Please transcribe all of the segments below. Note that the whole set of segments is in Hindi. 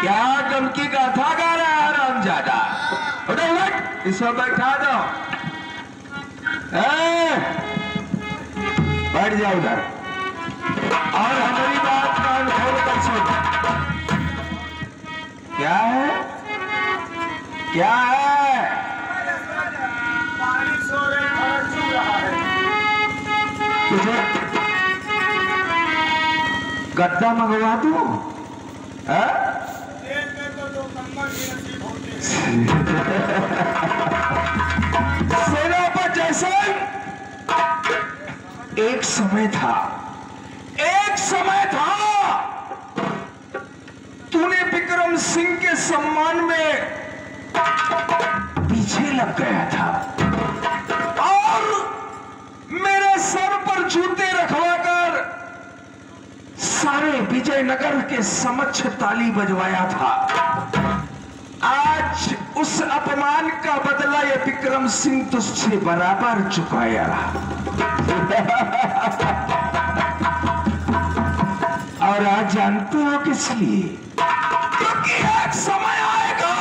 क्या गम की गाथा गा रहा है हरामजादा? उठो उठ, इसको बैठा दो। बैठ जाओ उधर और हमारी बात कान खोल कर सुन। क्या है? क्या है? बारिश हो रही, खरच चू रहा है। तुझे गद्दा मंगवा दूं? तेल में तो 2 नंबर की नसीब होती है। सेनापति जैसे एक समय था, एक समय था तूने विक्रम सिंह के सम्मान में पीछे लग गया था और मेरे सर पर जूते रखवाकर सारे विजयनगर के समक्ष ताली बजवाया था। आज उस अपमान का बदला ये विक्रम सिंह तुझसे बराबर चुकाया। और आज जानते हो किस लिए? क्योंकि एक समय आएगा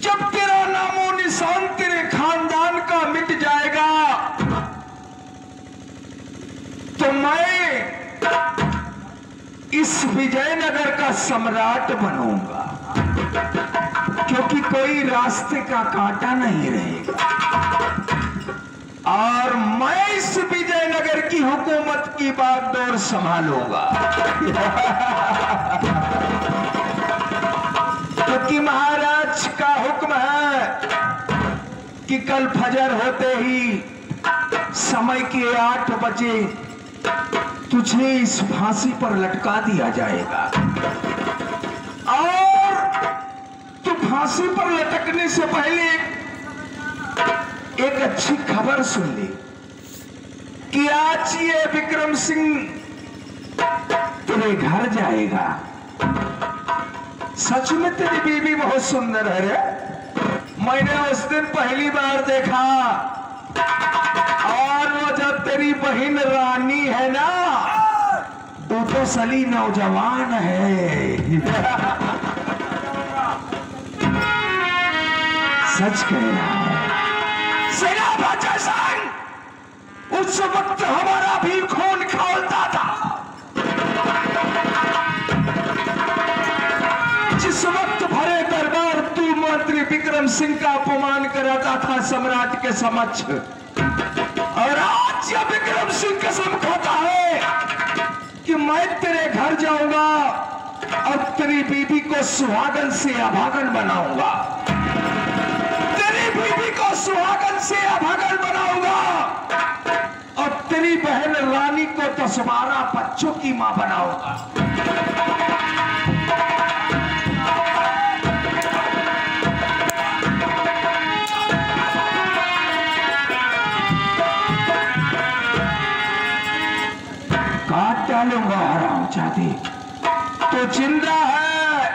जब तेरा नामो निशान तेरे खानदान का मिट जाएगा तो मैं इस विजयनगर का सम्राट बनूंगा, क्योंकि कोई रास्ते का कांटा नहीं रहेगा और मैं इस विजयनगर की हुकूमत की बागडोर संभालूंगा। क्योंकि महाराज का हुक्म है कि कल फजर होते ही समय के 8 बजे तुझे इस फांसी पर लटका दिया जाएगा और तू फांसी पर लटकने से पहले एक अच्छी खबर सुन ली कि आज ये विक्रम सिंह तेरे घर जाएगा। सच में तेरी बीवी बहुत सुंदर है रे। मैंने उस दिन पहली बार देखा और वो जब तेरी बहन रानी है ना, वो तो सली नौजवान है। सच कह रहा है सेनापति सिंह, उस वक्त हमारा भी खून खौलता था जिस वक्त भरे दरबार तू मंत्री विक्रम सिंह का अपमान कराता था सम्राट के समक्ष। और आज यह विक्रम सिंह कसम खाता है कि मैं तेरे घर जाऊंगा और तेरी बीबी को सुहागन से अभागन बनाऊंगा, तेरी बीबी को सुहागन से अभागन बनाऊंगा और तेरी बहन रानी को 10-12 बच्चों की मां बनाऊंगा। काट डालूंगा हरामजादी। तो जिंदा है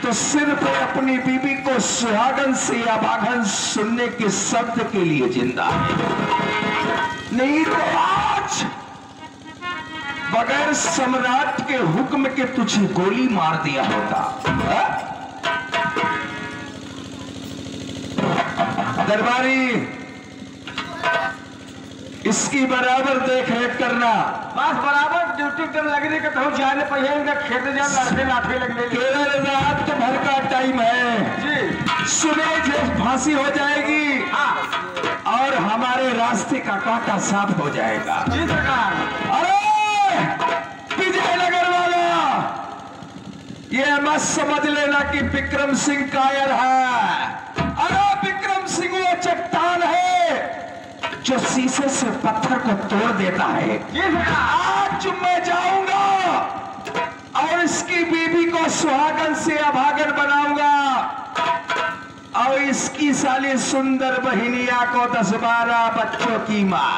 तो सिर्फ अपनी बीबी को सुहागन से अभागन सुनने के शब्द के लिए जिंदा है, नहीं तो आज बगैर सम्राट के हुक्म के तुझे गोली मार दिया होता। दरबारी, इसकी बराबर देख रेख करना। बस बराबर ड्यूटी कर लगने के तो जाने पहिए इनका खेत जा लड़के लाठे लगने केवल रात भर का टाइम है जी। सुबह जो फांसी हो जाएगी और हमारे रास्ते का कांटा साफ हो जाएगा। जी सरकार। अरे विजयनगर वाला, ये मत समझ लेना कि विक्रम सिंह कायर है। अरे विक्रम सिंह वो चट्टान है जो शीशे से पत्थर को तोड़ देता है। आज मैं जाऊंगा और इसकी बीबी को सुहागन से अभागन बनाऊंगा और इसकी साली सुंदर बहिनिया को 10-12 बच्चों की मां।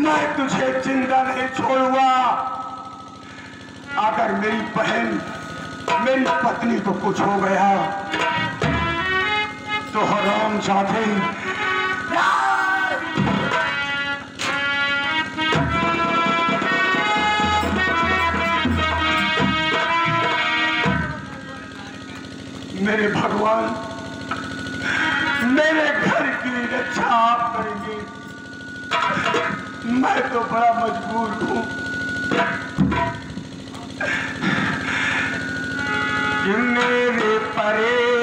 मैं तुझे जिंदा नहीं छोड़ूंगा। अगर मेरी बहन, मेरी पत्नी को कुछ हो गया तो हराम जाते मेरे भगवान, मेरे घर की रक्षा आप करेंगे। मैं तो बड़ा मजबूर हूं कि मेरे परे